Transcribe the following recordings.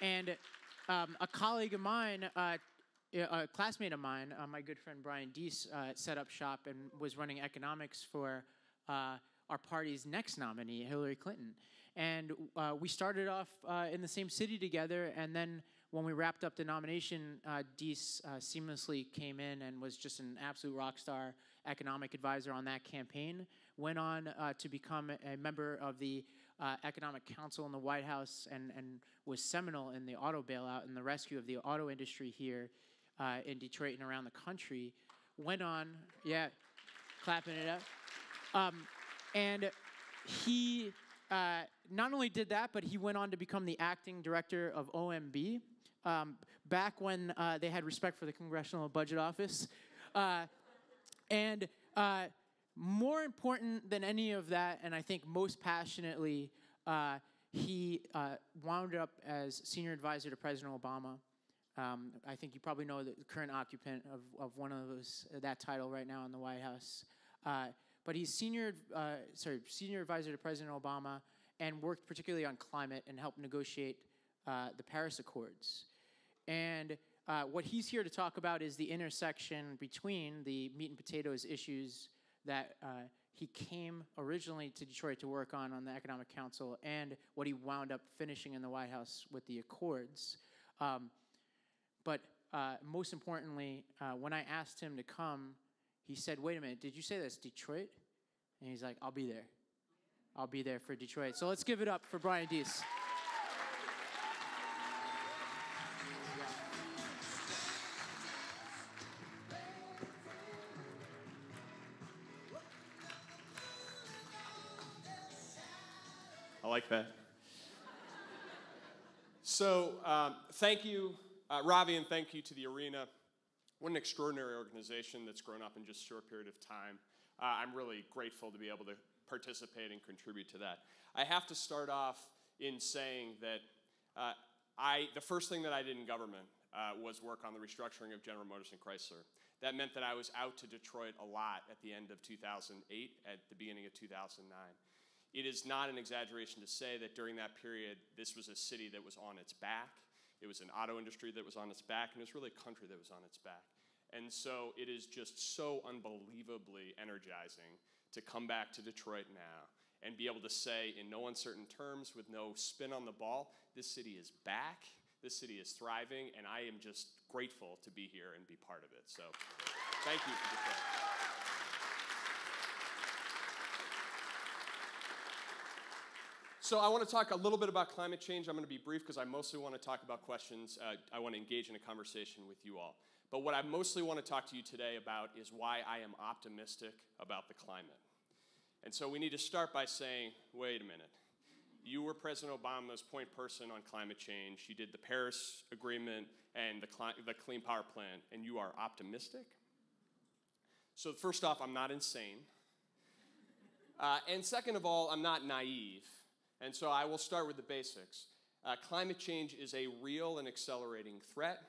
And a colleague of mine, a classmate of mine, my good friend Brian Deese, set up shop and was running economics for our party's next nominee, Hillary Clinton. And we started off in the same city together, and then when we wrapped up the nomination, Deese seamlessly came in and was just an absolute rock star economic advisor on that campaign. Went on to become a member of the Economic Council in the White House and was seminal in the auto bailout and the rescue of the auto industry here in Detroit and around the country. Went on, yeah, clapping it up. And he not only did that, but he went on to become the acting director of OMB back when they had respect for the Congressional Budget Office. And more important than any of that, and I think most passionately, he wound up as senior advisor to President Obama. I think you probably know the current occupant of one of that title right now in the White House. But he's senior advisor to President Obama and worked particularly on climate and helped negotiate the Paris Accords. And what he's here to talk about is the intersection between the meat and potatoes issues that he came originally to Detroit to work on the Economic Council and what he wound up finishing in the White House with the Accords. But most importantly, when I asked him to come, he said, "Wait a minute, did you say that's Detroit?" And he's like, "I'll be there. I'll be there for Detroit." So let's give it up for Brian Deese. I like that. So thank you, Ravi, and thank you to the Arena. What an extraordinary organization that's grown up in just a short period of time. I'm really grateful to be able to participate and contribute to that. I have to start off in saying that the first thing that I did in government was work on the restructuring of General Motors and Chrysler. That meant that I was out to Detroit a lot at the end of 2008, at the beginning of 2009. It is not an exaggeration to say that during that period, this was a city that was on its back. It was an auto industry that was on its back, and it was really a country that was on its back. And so it is just so unbelievably energizing to come back to Detroit now and be able to say in no uncertain terms, with no spin on the ball, this city is back, this city is thriving, and I am just grateful to be here and be part of it. So thank you for Detroit. So I want to talk a little bit about climate change. I'm going to be brief because I mostly want to talk about questions. I want to engage in a conversation with you all. But what I mostly want to talk to you today about is why I am optimistic about the climate. And so we need to start by saying, wait a minute. You were President Obama's point person on climate change. You did the Paris Agreement and the Clean Power Plan, and you are optimistic? So first off, I'm not insane. And second of all, I'm not naive. And so I will start with the basics. Climate change is a real and accelerating threat.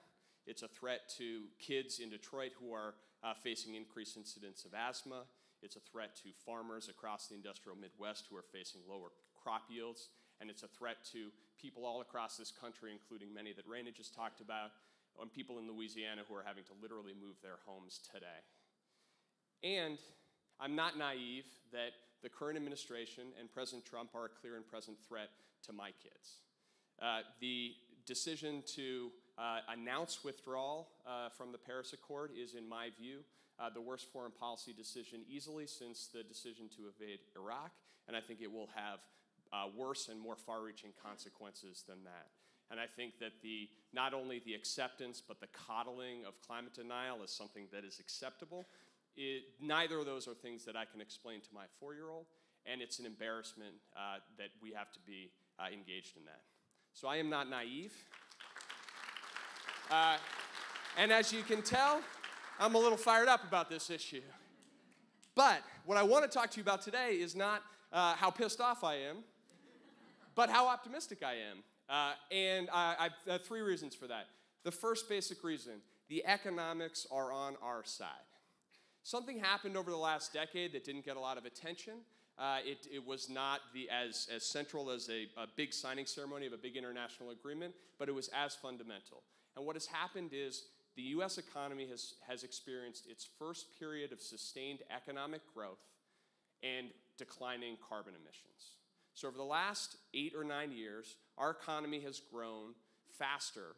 It's a threat to kids in Detroit who are facing increased incidence of asthma. It's a threat to farmers across the industrial Midwest who are facing lower crop yields. And it's a threat to people all across this country, including many that Raina just talked about, and people in Louisiana who are having to literally move their homes today. And I'm not naive that the current administration and President Trump are a clear and present threat to my kids. The decision to announce withdrawal from the Paris Accord is, in my view, the worst foreign policy decision easily since the decision to invade Iraq, and I think it will have worse and more far-reaching consequences than that. And I think that not only the acceptance but the coddling of climate denial is something that is acceptable. Neither of those are things that I can explain to my 4-year-old, and it's an embarrassment that we have to be engaged in that. So I am not naive. And as you can tell, I'm a little fired up about this issue. But what I want to talk to you about today is not how pissed off I am, but how optimistic I am. And I have 3 reasons for that. The first basic reason, the economics are on our side. Something happened over the last decade that didn't get a lot of attention, It was not as central as a big signing ceremony of a big international agreement, but it was as fundamental. And what has happened is the U.S. economy has experienced its first period of sustained economic growth and declining carbon emissions. So over the last 8 or 9 years, our economy has grown faster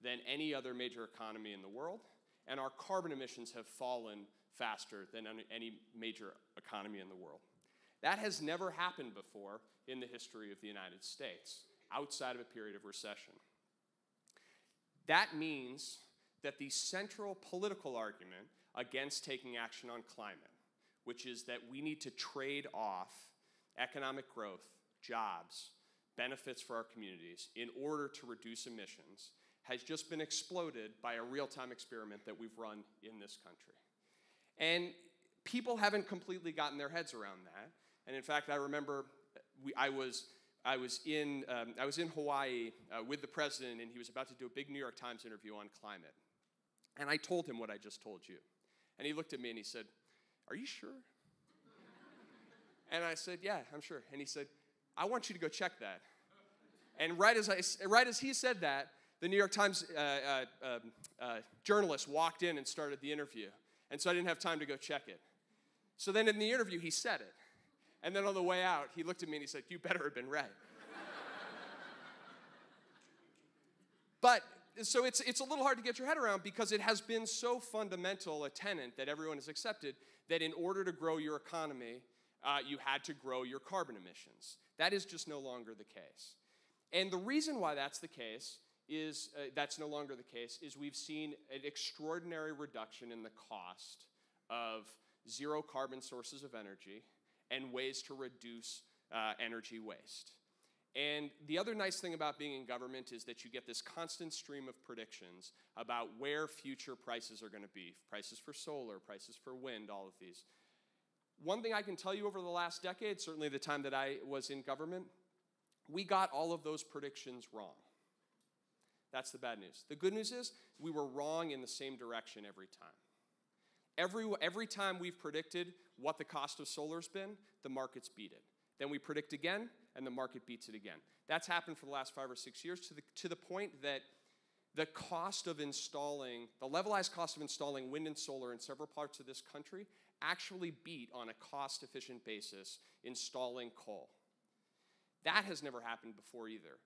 than any other major economy in the world, and our carbon emissions have fallen faster than any major economy in the world. That has never happened before in the history of the United States, outside of a period of recession. That means that the central political argument against taking action on climate, which is that we need to trade off economic growth, jobs, benefits for our communities in order to reduce emissions, has just been exploded by a real-time experiment that we've run in this country. And people haven't completely gotten their heads around that. And in fact, I remember I was in Hawaii with the president, and he was about to do a big New York Times interview on climate. And I told him what I just told you. And he looked at me and he said, "Are you sure?" And I said, "Yeah, I'm sure." And he said, "I want you to go check that." And right as he said that, the New York Times journalist walked in and started the interview. And so I didn't have time to go check it. So then in the interview, he said it. And then on the way out, he looked at me and he said, "You better have been right." But so it's a little hard to get your head around because it has been so fundamental a tenet that everyone has accepted that in order to grow your economy, you had to grow your carbon emissions. That is just no longer the case. And the reason why that's no longer the case is we've seen an extraordinary reduction in the cost of zero carbon sources of energy and ways to reduce energy waste. And the other nice thing about being in government is that you get this constant stream of predictions about where future prices are going to be. Prices for solar, prices for wind, all of these. One thing I can tell you over the last decade, certainly the time that I was in government, we got all of those predictions wrong. That's the bad news. The good news is we were wrong in the same direction every time. Every time we've predicted what the cost of solar's been, the markets beat it. Then we predict again, and the market beats it again. That's happened for the last 5 or 6 years to the point that the levelized cost of installing wind and solar in several parts of this country actually beat on a cost-efficient basis installing coal. That has never happened before either.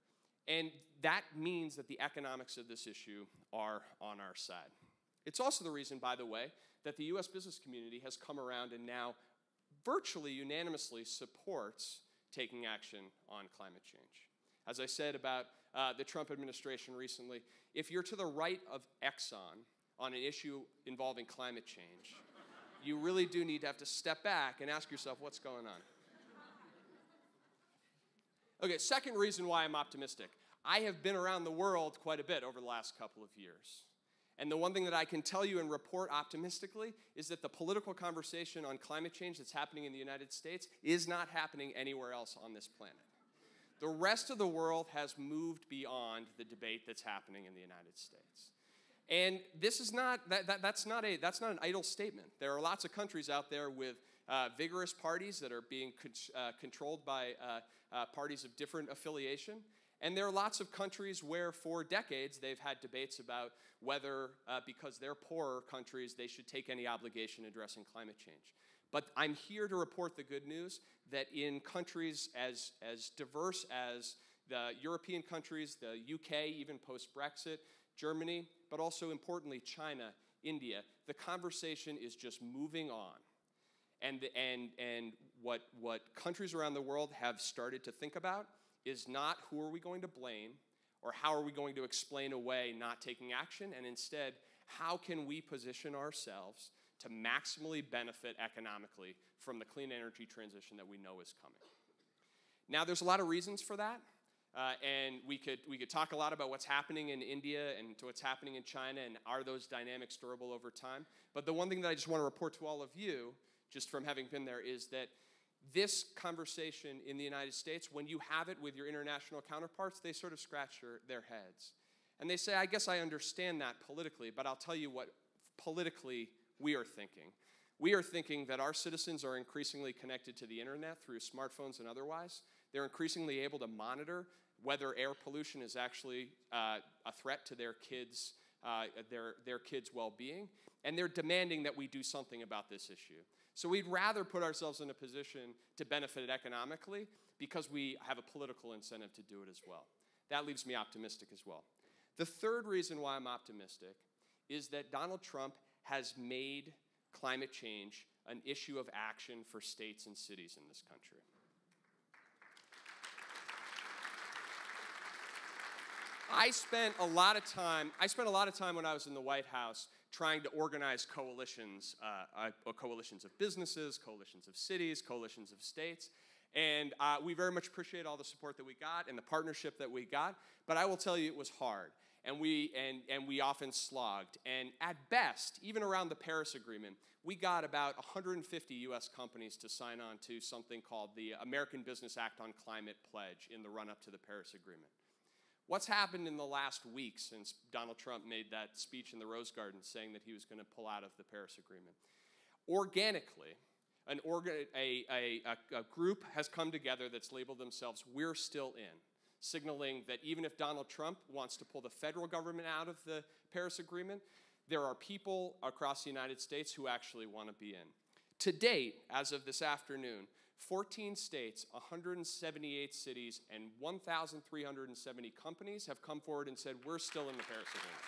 And that means that the economics of this issue are on our side. It's also the reason, by the way, that the U.S. business community has come around and now virtually unanimously supports taking action on climate change. As I said about the Trump administration recently, if you're to the right of Exxon on an issue involving climate change, you really do need to have to step back and ask yourself what's going on. Okay, second reason why I'm optimistic. I have been around the world quite a bit over the last couple of years. And the one thing that I can tell you and report optimistically is that the political conversation on climate change that's happening in the United States is not happening anywhere else on this planet. The rest of the world has moved beyond the debate that's happening in the United States. And this is that's not an idle statement. There are lots of countries out there with vigorous parties that are being controlled by parties of different affiliation. And there are lots of countries where for decades they've had debates about whether, because they're poorer countries, they should take any obligation addressing climate change. But I'm here to report the good news that in countries as diverse as the European countries, the UK, even post-Brexit, Germany, but also importantly China, India, the conversation is just moving on. And what countries around the world have started to think about is not who are we going to blame or how are we going to explain away not taking action, and instead, how can we position ourselves to maximally benefit economically from the clean energy transition that we know is coming. Now, there's a lot of reasons for that, and we could talk a lot about what's happening in India and to what's happening in China, and are those dynamics durable over time. But the one thing that I just want to report to all of you, just from having been there, is that this conversation in the United States, when you have it with your international counterparts, they sort of scratch their heads. And they say, I guess I understand that politically, but I'll tell you what politically we are thinking. We are thinking that our citizens are increasingly connected to the internet through smartphones and otherwise. They're increasingly able to monitor whether air pollution is actually a threat to their kids' well-being, and they're demanding that we do something about this issue. So we'd rather put ourselves in a position to benefit it economically because we have a political incentive to do it as well. That leaves me optimistic as well. The third reason why I'm optimistic is that Donald Trump has made climate change an issue of action for states and cities in this country. I spent a lot of time when I was in the White House trying to organize coalitions of businesses, coalitions of cities, coalitions of states. And we very much appreciate all the support that we got and the partnership that we got. But I will tell you, it was hard. And we often slogged. And at best, even around the Paris Agreement, we got about 150 U.S. companies to sign on to something called the American Business Act on Climate Pledge in the run-up to the Paris Agreement. What's happened in the last week since Donald Trump made that speech in the Rose Garden saying that he was going to pull out of the Paris Agreement? Organically, a group has come together that's labeled themselves We're Still In, signaling that even if Donald Trump wants to pull the federal government out of the Paris Agreement, there are people across the United States who actually want to be in. To date, as of this afternoon, 14 states, 178 cities, and 1,370 companies have come forward and said, we're still in the Paris Agreement.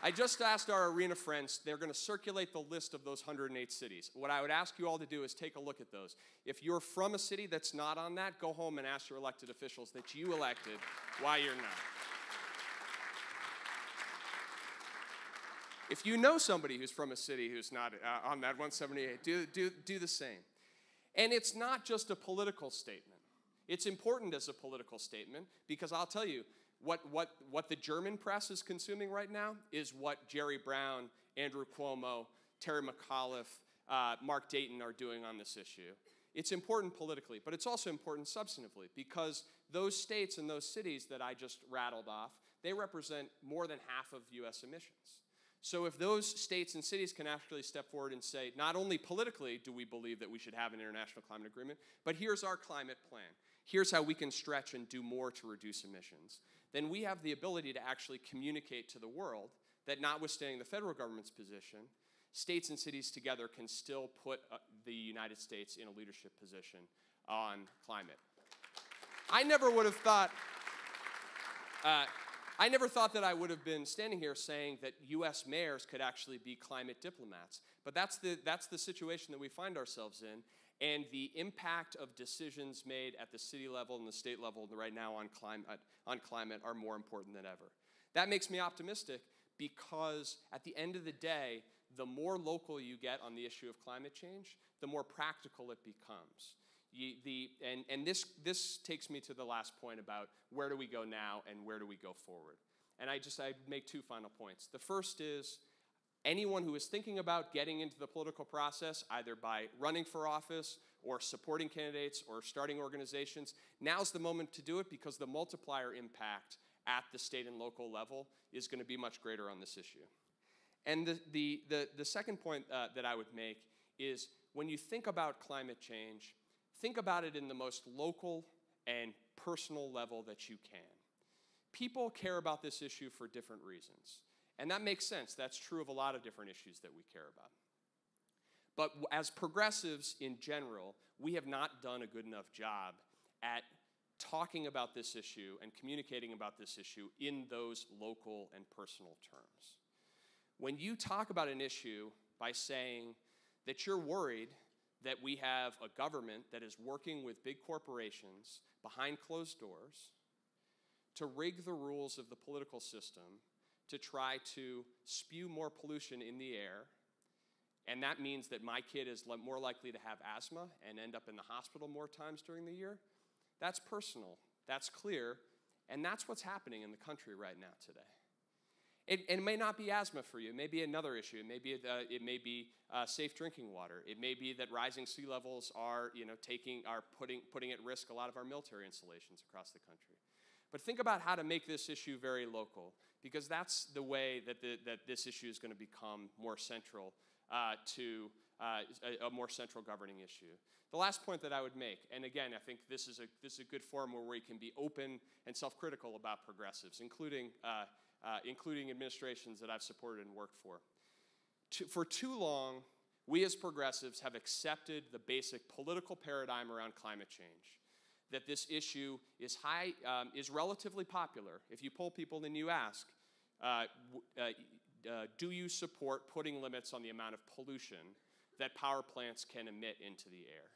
I just asked our arena friends, they're going to circulate the list of those 108 cities. What I would ask you all to do is take a look at those. If you're from a city that's not on that, go home and ask your elected officials that you elected why you're not. If you know somebody who's from a city who's not on that 178, do the same. And it's not just a political statement. It's important as a political statement because I'll tell you, what the German press is consuming right now is what Jerry Brown, Andrew Cuomo, Terry McAuliffe, Mark Dayton are doing on this issue. It's important politically, but it's also important substantively because those states and those cities that I just rattled off, they represent more than half of U.S. emissions. So if those states and cities can actually step forward and say, not only politically do we believe that we should have an international climate agreement, but here's our climate plan. Here's how we can stretch and do more to reduce emissions. Then we have the ability to actually communicate to the world that notwithstanding the federal government's position, states and cities together can still put the United States in a leadership position on climate. I never thought that I would have been standing here saying that U.S. mayors could actually be climate diplomats. But that's the situation that we find ourselves in. And the impact of decisions made at the city level and the state level right now on climate are more important than ever. That makes me optimistic because at the end of the day, the more local you get on the issue of climate change, the more practical it becomes. This takes me to the last point about where do we go now and where do we go forward. And I make two final points. The first is anyone who is thinking about getting into the political process, either by running for office or supporting candidates or starting organizations, now's the moment to do it because the multiplier impact at the state and local level is going to be much greater on this issue. And the second point that I would make is when you think about climate change, think about it in the most local and personal level that you can. People care about this issue for different reasons. And that makes sense. That's true of a lot of different issues that we care about. But as progressives in general, we have not done a good enough job at talking about this issue and communicating about this issue in those local and personal terms. When you talk about an issue by saying that you're worried that we have a government that is working with big corporations behind closed doors to rig the rules of the political system to try to spew more pollution in the air, and that means that my kid is more likely to have asthma and end up in the hospital more times during the year, that's personal, that's clear, and that's what's happening in the country right now today. It may not be asthma for you. It may be another issue. It may be safe drinking water. It may be that rising sea levels are putting at risk a lot of our military installations across the country. But think about how to make this issue very local, because that's the way that this issue is going to become more central to a more central governing issue. The last point that I would make, and again, I think this is a good forum where we can be open and self-critical about progressives, including administrations that I've supported and worked for. For too long, we as progressives have accepted the basic political paradigm around climate change, that this issue is relatively popular. If you poll people and you ask, do you support putting limits on the amount of pollution that power plants can emit into the air?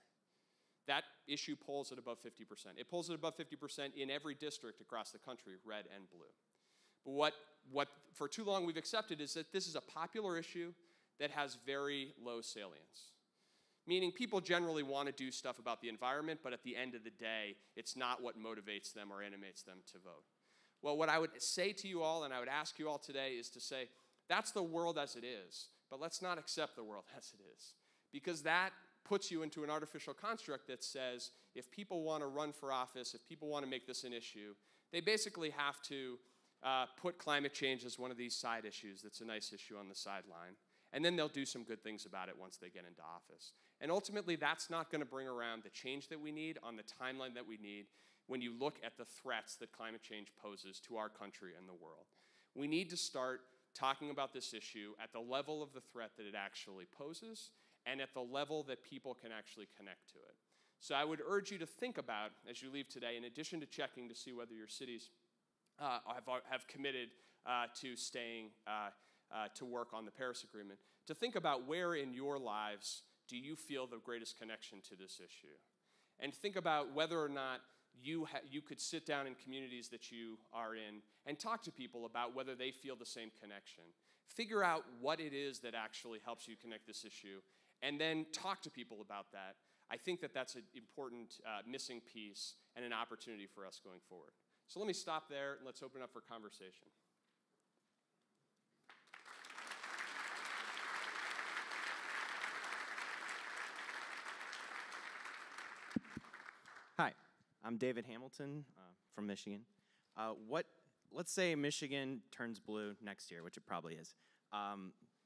That issue polls at above 50%. It polls at above 50% in every district across the country, red and blue. But what for too long we've accepted is that this is a popular issue that has very low salience. Meaning people generally want to do stuff about the environment, but at the end of the day, it's not what motivates them or animates them to vote. Well, what I would say to you all, and I would ask you all today, is to say, that's the world as it is, but let's not accept the world as it is. Because that puts you into an artificial construct that says, if people want to run for office, if people want to make this an issue, they basically have to put climate change as one of these side issues that's a nice issue on the sideline. And then they'll do some good things about it once they get into office. And ultimately, that's not going to bring around the change that we need on the timeline that we need when you look at the threats that climate change poses to our country and the world. We need to start talking about this issue at the level of the threat that it actually poses and at the level that people can actually connect to it. So I would urge you to think about, as you leave today, in addition to checking to see whether your cities have committed to staying to work on the Paris Agreement, to think about where in your lives do you feel the greatest connection to this issue. And think about whether or not you could sit down in communities that you are in and talk to people about whether they feel the same connection. Figure out what it is that actually helps you connect this issue, and then talk to people about that. I think that that's an important missing piece and an opportunity for us going forward. So let me stop there, and let's open up for conversation. Hi, I'm David Hamilton from Michigan. Let's say Michigan turns blue next year, which it probably is.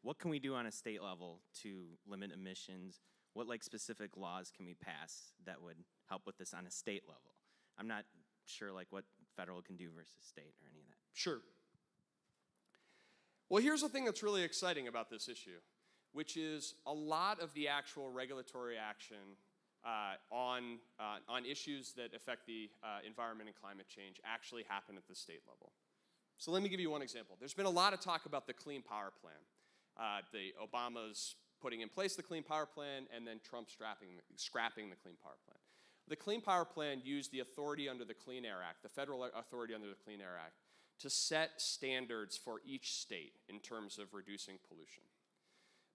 What can we do on a state level to limit emissions? What specific laws can we pass that would help with this on a state level? I'm not sure what federal can do versus state or any of that. Sure. Well, here's the thing that's really exciting about this issue, which is a lot of the actual regulatory action on issues that affect the environment and climate change actually happen at the state level. So let me give you one example. There's been a lot of talk about the Clean Power Plan. The Obama's putting in place the Clean Power Plan, and then Trump scrapping the Clean Power Plan. The Clean Power Plan used the authority under the Clean Air Act, the federal authority under the Clean Air Act, to set standards for each state in terms of reducing pollution.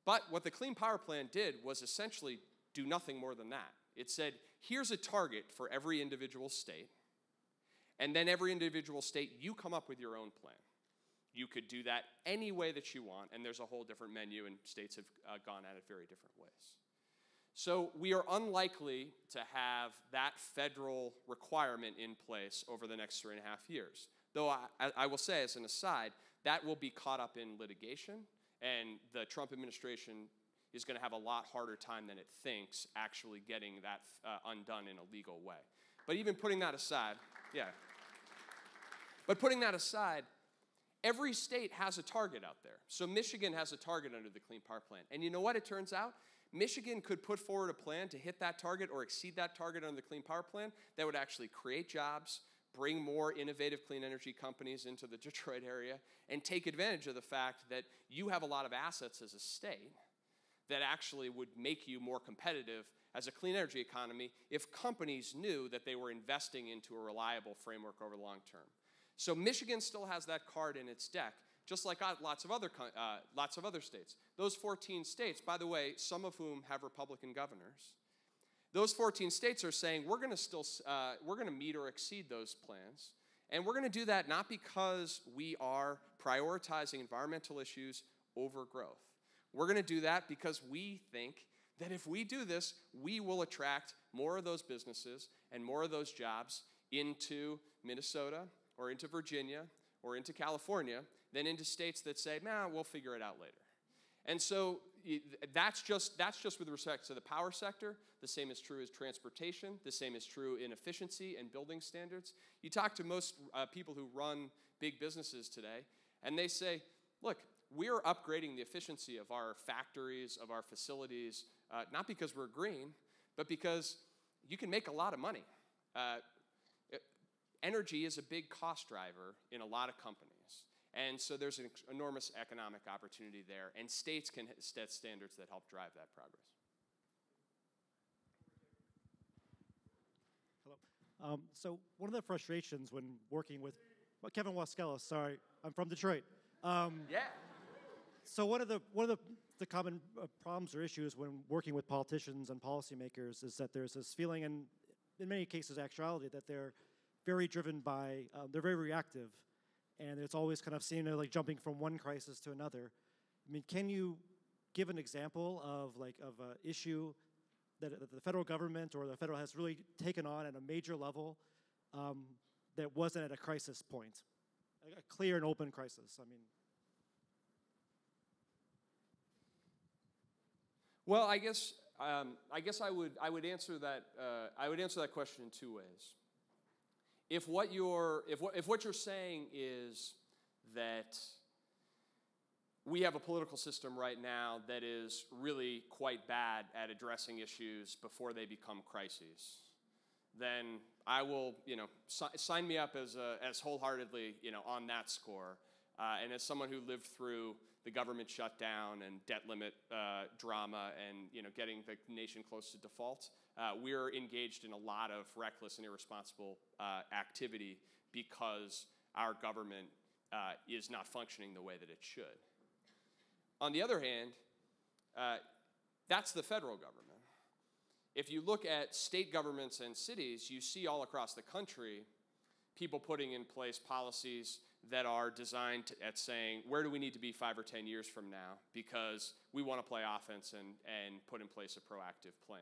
But what the Clean Power Plan did was essentially do nothing more than that. It said, here's a target for every individual state, and then every individual state, you come up with your own plan. You could do that any way that you want, and there's a whole different menu, and states have gone at it very different ways. So we are unlikely to have that federal requirement in place over the next 3.5 years. Though I will say, as an aside, that will be caught up in litigation, and the Trump administration is going to have a lot harder time than it thinks actually getting that undone in a legal way. But even putting that aside, But putting that aside, every state has a target out there. So Michigan has a target under the Clean Power Plan. And you know what? It turns out Michigan could put forward a plan to hit that target or exceed that target under the Clean Power Plan that would actually create jobs, bring more innovative clean energy companies into the Detroit area, and take advantage of the fact that you have a lot of assets as a state that actually would make you more competitive as a clean energy economy if companies knew that they were investing into a reliable framework over the long term. So Michigan still has that card in its deck, just like lots of other states. Those 14 states, by the way, some of whom have Republican governors, those 14 states are saying we're going to meet or exceed those plans, and we're going to do that not because we are prioritizing environmental issues over growth. We're going to do that because we think that if we do this, we will attract more of those businesses and more of those jobs into Minnesota, or into Virginia or into California than into states that say, nah, we'll figure it out later. And so that's just with respect to the power sector. The same is true as transportation. The same is true in efficiency and building standards. You talk to most people who run big businesses today, and they say, look, we're upgrading the efficiency of our factories, of our facilities, not because we're green, but because you can make a lot of money. Energy is a big cost driver in a lot of companies. And so there's an enormous economic opportunity there, and states can set standards that help drive that progress. Hello. So one of the frustrations when working with Kevin Waskelis, sorry, I'm from Detroit. Yeah. So one of the common problems or issues when working with politicians and policymakers is that there's this feeling, and in many cases actuality, that they're very driven by, they're very reactive, and it's always kind of seen like jumping from one crisis to another. I mean, can you give an example of an issue that the federal government or the federal has really taken on at a major level that wasn't at a crisis point, a clear and open crisis? I mean. Well, I guess I would answer that question in two ways. If what you're saying is that we have a political system right now that is really quite bad at addressing issues before they become crises, then I will, sign me up as wholeheartedly, on that score. And as someone who lived through the government shutdown and debt limit drama and getting the nation close to default, we're engaged in a lot of reckless and irresponsible activity because our government is not functioning the way that it should. On the other hand, that's the federal government. If you look at state governments and cities, you see all across the country people putting in place policies that are designed at saying, where do we need to be 5 or 10 years from now? Because we want to play offense and put in place a proactive plan.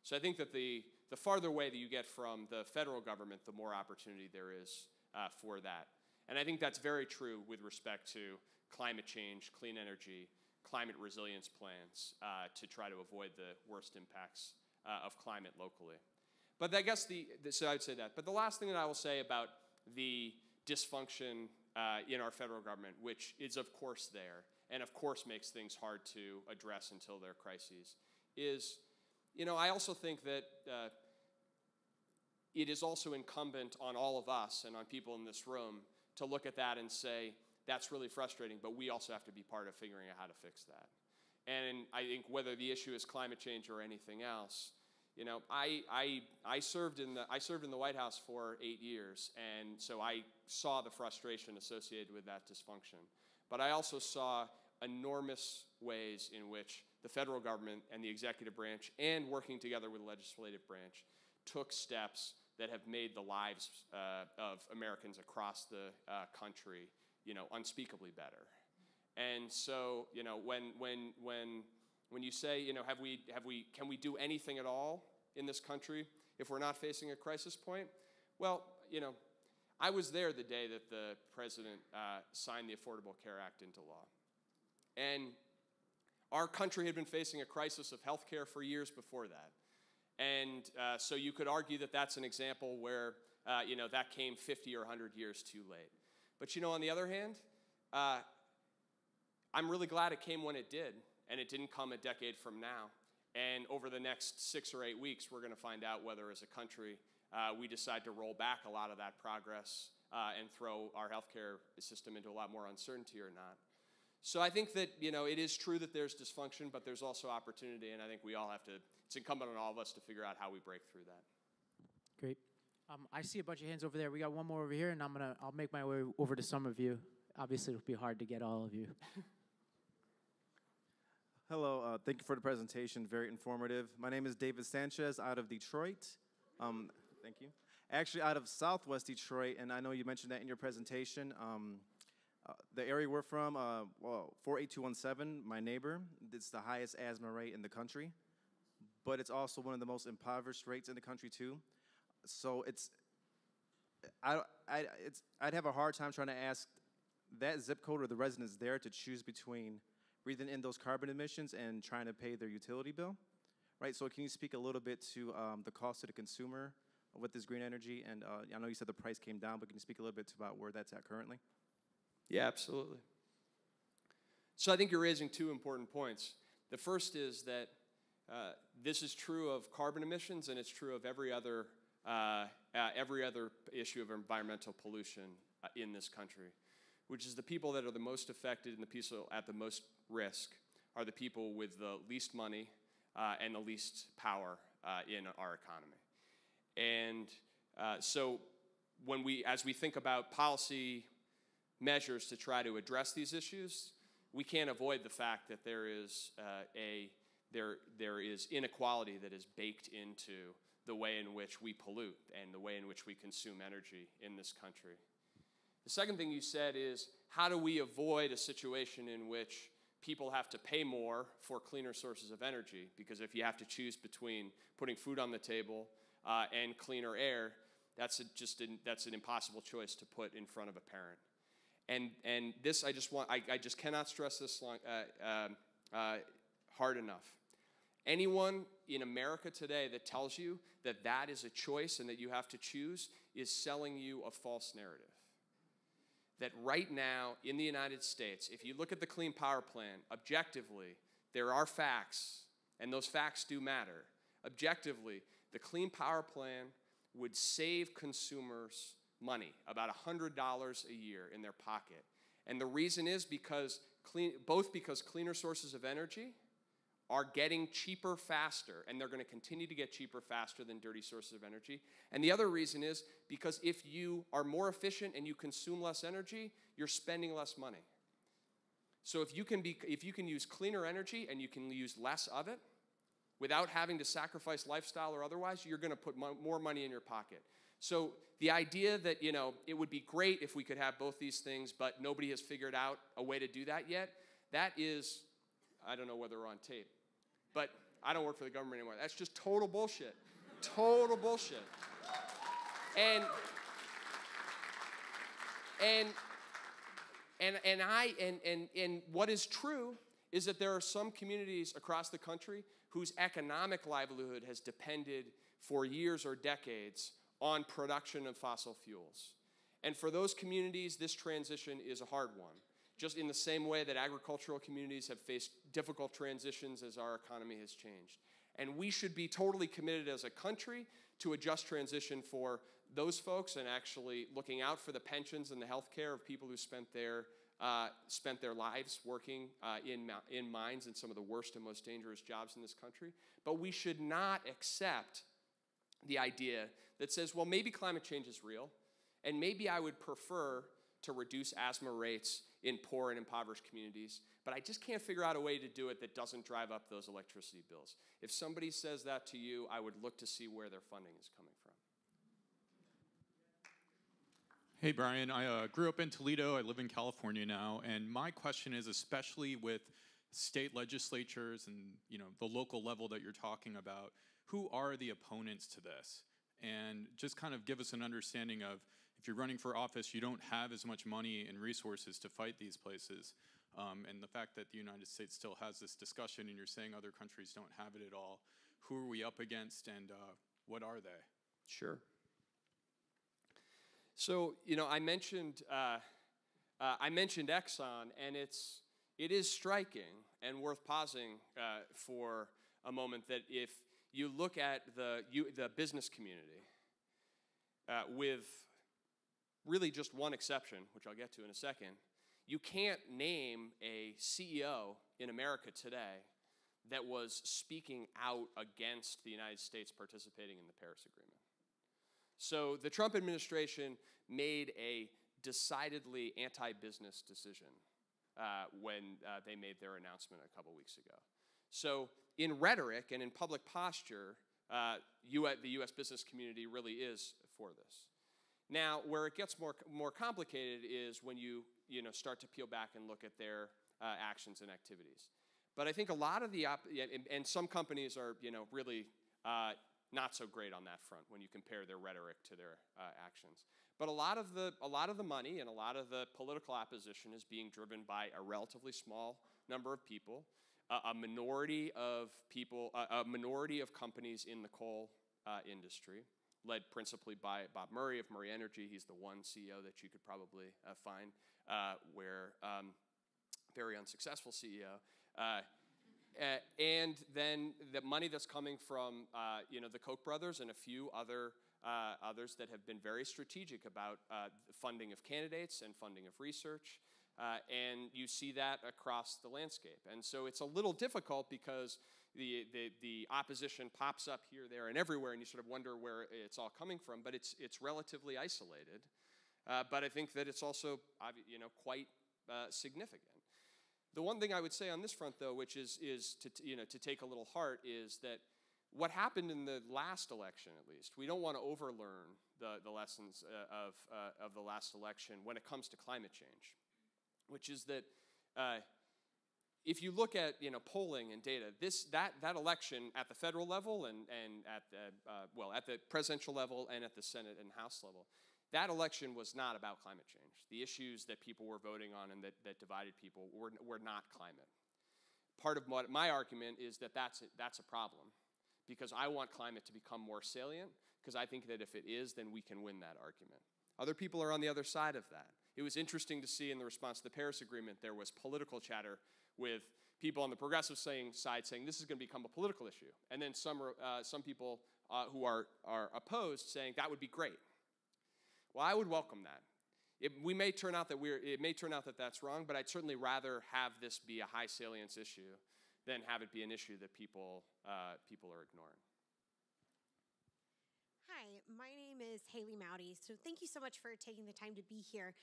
So I think that the farther away that you get from the federal government, the more opportunity there is for that. And I think that's very true with respect to climate change, clean energy, climate resilience plans to try to avoid the worst impacts of climate locally. But I guess so I'd say that. But the last thing that I will say about the dysfunction in our federal government, which is of course there, and of course makes things hard to address until they're crises, is, I also think that it is also incumbent on all of us and on people in this room to look at that and say, that's really frustrating, but we also have to be part of figuring out how to fix that. And I think whether the issue is climate change or anything else, I served in the White House for 8 years, and so I saw the frustration associated with that dysfunction. But I also saw enormous ways in which the federal government and the executive branch, and working together with the legislative branch, took steps that have made the lives of Americans across the country, unspeakably better. And so, when you say, can we do anything at all in this country if we're not facing a crisis point? Well, I was there the day that the president signed the Affordable Care Act into law. And our country had been facing a crisis of health care for years before that. And so you could argue that that's an example where, that came 50 or 100 years too late. But, on the other hand, I'm really glad it came when it did, and it didn't come a decade from now. And over the next 6 or 8 weeks, we're going to find out whether, as a country, we decide to roll back a lot of that progress and throw our healthcare system into a lot more uncertainty or not. So I think that, it is true that there's dysfunction, but there's also opportunity, and I think we all have to, it's incumbent on all of us to figure out how we break through that. Great. I see a bunch of hands over there. We got one more over here, and I'll make my way over to some of you. Obviously, it'll be hard to get all of you. Hello, thank you for the presentation, very informative. My name is David Sanchez out of Detroit. Thank you. Actually out of Southwest Detroit, and I know you mentioned that in your presentation. The area we're from, 48217, my neighbor, it's the highest asthma rate in the country, but it's also one of the most impoverished rates in the country too. So I'd have a hard time trying to ask that zip code or the residents there to choose between breathing in those carbon emissions and trying to pay their utility bill, right? So can you speak a little bit to the cost to the consumer with this green energy? And I know you said the price came down, but can you speak a little bit about where that's at currently? Yeah, absolutely. So I think you're raising two important points. The first is that this is true of carbon emissions, and it's true of every other issue of environmental pollution in this country, which is the people that are the most affected and the people at the most risk are the people with the least money and the least power in our economy. And so as we think about policy measures to try to address these issues, we can't avoid the fact that there is inequality that is baked into the way in which we pollute and the way in which we consume energy in this country. The second thing you said is, how do we avoid a situation in which people have to pay more for cleaner sources of energy? Because if you have to choose between putting food on the table and cleaner air, that's an impossible choice to put in front of a parent. And this, I just cannot stress this hard enough. Anyone in America today that tells you that that is a choice and that you have to choose is selling you a false narrative. That right now in the United States, if you look at the Clean Power Plan, objectively, there are facts, and those facts do matter. Objectively, the Clean Power Plan would save consumers money, about $100 a year in their pocket. And the reason is because cleaner sources of energy are getting cheaper faster, and they're going to continue to get cheaper faster than dirty sources of energy. And the other reason is because if you are more efficient and you consume less energy, you're spending less money. So if you can use cleaner energy and you can use less of it without having to sacrifice lifestyle or otherwise, you're going to put more money in your pocket. So the idea that, it would be great if we could have both these things, but nobody has figured out a way to do that yet, that is, I don't know whether we're on tape, but I don't work for the government anymore. That's just total bullshit. Total bullshit. And what is true is that there are some communities across the country whose economic livelihood has depended for years or decades on production of fossil fuels. And for those communities, this transition is a hard one. Just in the same way that agricultural communities have faced difficult transitions as our economy has changed. And we should be totally committed as a country to a just transition for those folks and actually looking out for the pensions and the health care of people who spent their lives working in mines and some of the worst and most dangerous jobs in this country. But we should not accept the idea that says, well, maybe climate change is real, and maybe I would prefer to reduce asthma rates in poor and impoverished communities, but I just can't figure out a way to do it that doesn't drive up those electricity bills. If somebody says that to you, I would look to see where their funding is coming from. Hey, Brian, I grew up in Toledo. I live in California now, and my question is, especially with state legislatures and the local level that you're talking about, who are the opponents to this? And just kind of give us an understanding of, if you're running for office, you don't have as much money and resources to fight these places. And the fact that the United States still has this discussion and you're saying other countries don't have it at all, who are we up against and what are they? Sure. So, I mentioned Exxon, and it is striking and worth pausing for a moment that if you look at the business community with really just one exception, which I'll get to in a second, you can't name a CEO in America today that was speaking out against the United States participating in the Paris Agreement. So the Trump administration made a decidedly anti-business decision when they made their announcement a couple weeks ago. So in rhetoric and in public posture, the U.S. business community really is for this. Now, where it gets more complicated is when you start to peel back and look at their actions and activities. But I think a lot of and some companies are really not so great on that front when you compare their rhetoric to their actions. But a lot of the money and a lot of the political opposition is being driven by a relatively small number of people, a minority of people, a minority of companies in the coal industry, led principally by Bob Murray of Murray Energy. He's the one CEO that you could probably find, very unsuccessful CEO. And then the money that's coming from the Koch brothers and a few others that have been very strategic about the funding of candidates and funding of research. And you see that across the landscape. And so it's a little difficult because the opposition pops up here, there, and everywhere, and you sort of wonder where it's all coming from. But it's relatively isolated. But I think that it's also quite significant. The one thing I would say on this front, though, which is to take a little heart, is that what happened in the last election, at least, we don't want to overlearn the lessons of the last election when it comes to climate change, which is that if you look at polling and data, that election at the federal level and at the presidential level and at the Senate and House level, that election was not about climate change. The issues that people were voting on and that divided people were not climate. Part of my argument is that that's a problem, because I want climate to become more salient, because I think that if it is, then we can win that argument. Other people are on the other side of that. It was interesting to see in the response to the Paris Agreement, there was political chatter with people on the progressive side saying this is going to become a political issue, and then some people who are opposed saying that would be great. Well, I would welcome that. It may turn out that that's wrong, but I'd certainly rather have this be a high salience issue than have it be an issue that people are ignoring. Hi, my name is Haley Mowdy. So thank you so much for taking the time to be here.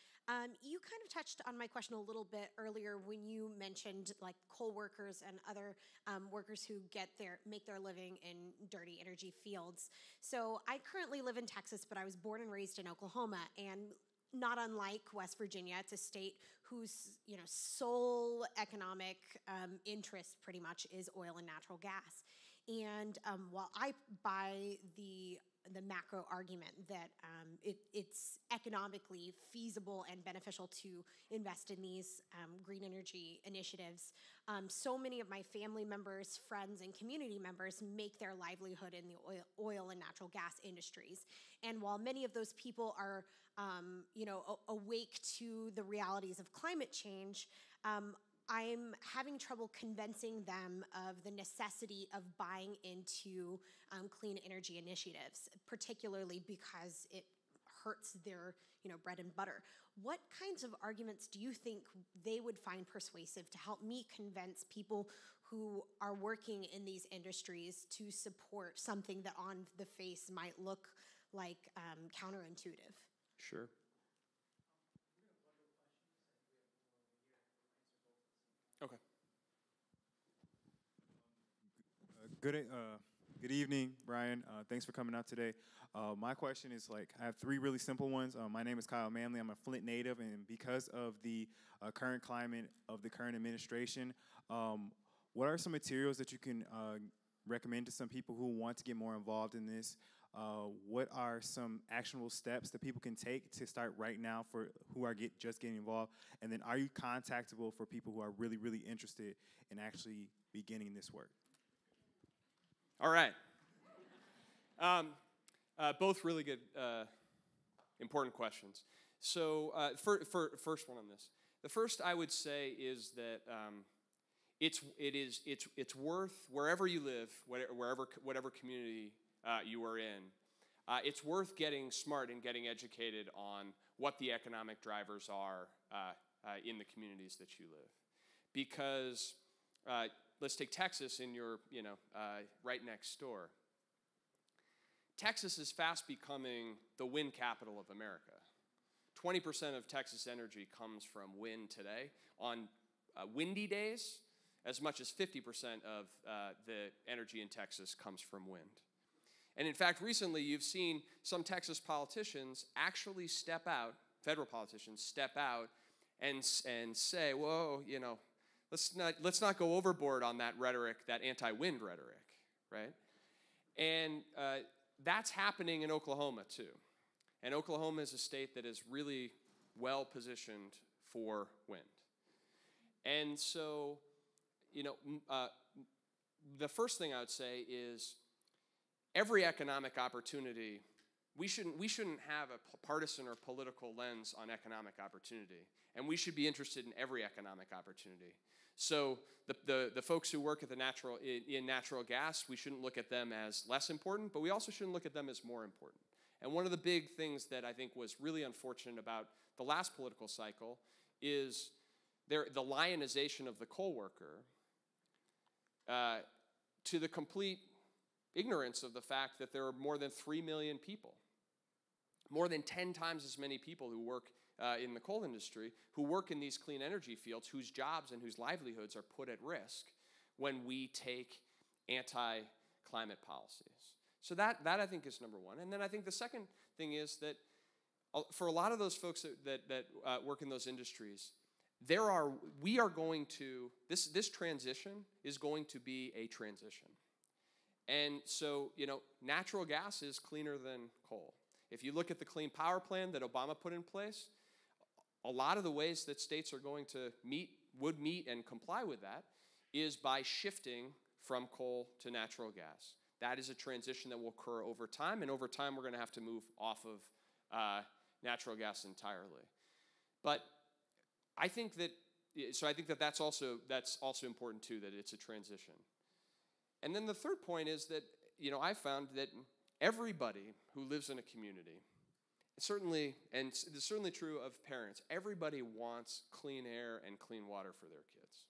You kind of touched on my question a little bit earlier when you mentioned like coal workers and other workers who make their living in dirty energy fields. So I currently live in Texas, but I was born and raised in Oklahoma, and not unlike West Virginia, it's a state whose sole economic interest pretty much is oil and natural gas. And while I buy the macro argument that it's economically feasible and beneficial to invest in these green energy initiatives, so many of my family members, friends, and community members make their livelihood in the oil and natural gas industries. And while many of those people are awake to the realities of climate change, I'm having trouble convincing them of the necessity of buying into clean energy initiatives, particularly because it hurts their bread and butter. What kinds of arguments do you think they would find persuasive to help me convince people who are working in these industries to support something that on the face might look like counterintuitive? Sure. Okay. Good evening, Brian. Thanks for coming out today. My question is I have three really simple ones. My name is Kyle Manley. I'm a Flint native, and because of the current climate of the current administration, what are some materials that you can recommend to some people who want to get more involved in this? What are some actionable steps that people can take to start right now for who are just getting involved? And then are you contactable for people who are really, really interested in actually beginning this work? All right. Both really good, important questions. So first one on this. The first I would say is that it's worth, wherever you live, whatever community you are in, it's worth getting smart and getting educated on what the economic drivers are in the communities that you live. Because let's take Texas in your, right next door. Texas is fast becoming the wind capital of America. 20% of Texas energy comes from wind today. On windy days, as much as 50% of the energy in Texas comes from wind. And in fact, recently you've seen some Texas politicians actually step out, federal politicians step out and say, whoa, let's not go overboard on that rhetoric, that anti-wind rhetoric, right? And that's happening in Oklahoma too. And Oklahoma is a state that is really well positioned for wind. And so, the first thing I would say is every economic opportunity, we shouldn't have a partisan or political lens on economic opportunity. And we should be interested in every economic opportunity. So the folks who work at in natural gas, we shouldn't look at them as less important, but we also shouldn't look at them as more important. And one of the big things that I think was really unfortunate about the last political cycle is the lionization of the coal worker to the complete ignorance of the fact that there are more than 3 million people, more than 10 times as many people who work in the coal industry, who work in these clean energy fields, whose jobs and whose livelihoods are put at risk when we take anti-climate policies. So that I think is number one. And then I think the second thing is that for a lot of those folks that work in those industries, this transition is going to be a transition. And so, natural gas is cleaner than coal. If you look at the Clean Power Plan that Obama put in place, a lot of the ways that states are going to would meet and comply with that is by shifting from coal to natural gas. That is a transition that will occur over time, and over time we're going to have to move off of natural gas entirely. But I think that's also important too, that it's a transition. And then the third point is that I found that everybody who lives in a community, certainly, and it's certainly true of parents, everybody wants clean air and clean water for their kids.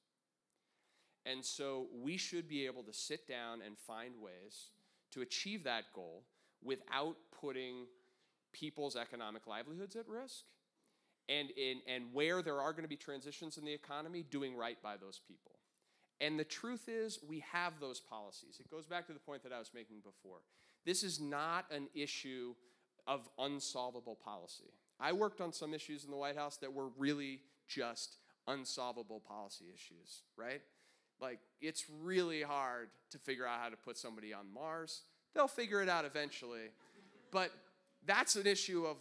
And so we should be able to sit down and find ways to achieve that goal without putting people's economic livelihoods at risk, and where there are going to be transitions in the economy, doing right by those people. And the truth is, we have those policies. It goes back to the point that I was making before. This is not an issue of unsolvable policy. I worked on some issues in the White House that were really just unsolvable policy issues, right? Like, it's really hard to figure out how to put somebody on Mars. They'll figure it out eventually. But that's an issue of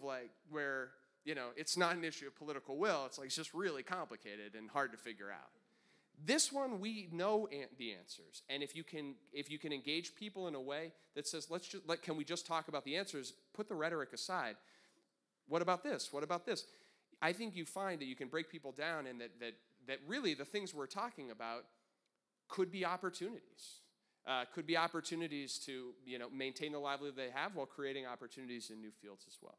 where, it's not an issue of political will. It's just really complicated and hard to figure out. This one, we know the answers. And if you can engage people in a way that says, can we just talk about the answers, put the rhetoric aside. What about this? What about this? I think you find that you can break people down, and that really the things we're talking about could be opportunities. Could be opportunities to maintain the livelihood they have while creating opportunities in new fields as well.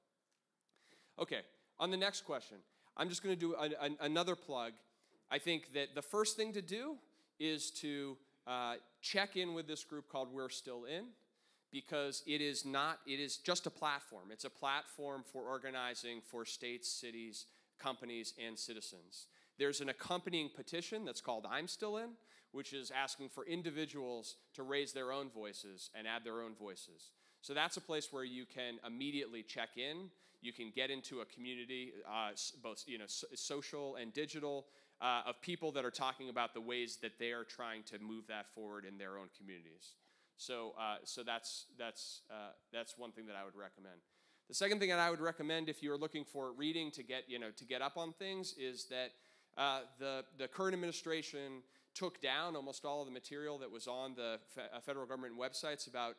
Okay, on the next question, I'm just going to do another plug. I think that the first thing to do is to check in with this group called We're Still In, because it is just a platform. It's a platform for organizing for states, cities, companies, and citizens. There's an accompanying petition that's called I'm Still In, which is asking for individuals to raise their own voices and add their own voices. So that's a place where you can immediately check in. You can get into a community, both social and digital, of people that are talking about the ways that they are trying to move that forward in their own communities. So that's one thing that I would recommend. The second thing that I would recommend if you're looking for reading to get up on things is that the current administration took down almost all of the material that was on the federal government websites about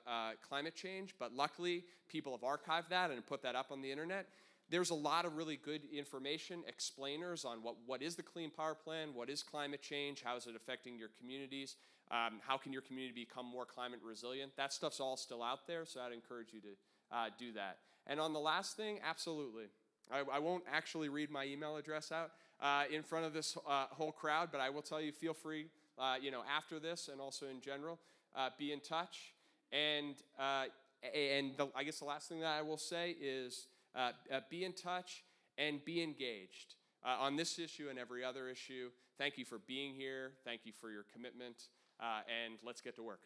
climate change, but luckily people have archived that and put that up on the internet. There's a lot of really good information, explainers on what is the Clean Power Plan, what is climate change, how is it affecting your communities, how can your community become more climate resilient. That stuff's all still out there, so I'd encourage you to do that. And on the last thing, absolutely. I won't actually read my email address out in front of this whole crowd, but I will tell you, feel free, after this and also in general, be in touch. And I guess the last thing that I will say is be in touch and be engaged on this issue and every other issue. Thank you for being here. Thank you for your commitment. And let's get to work.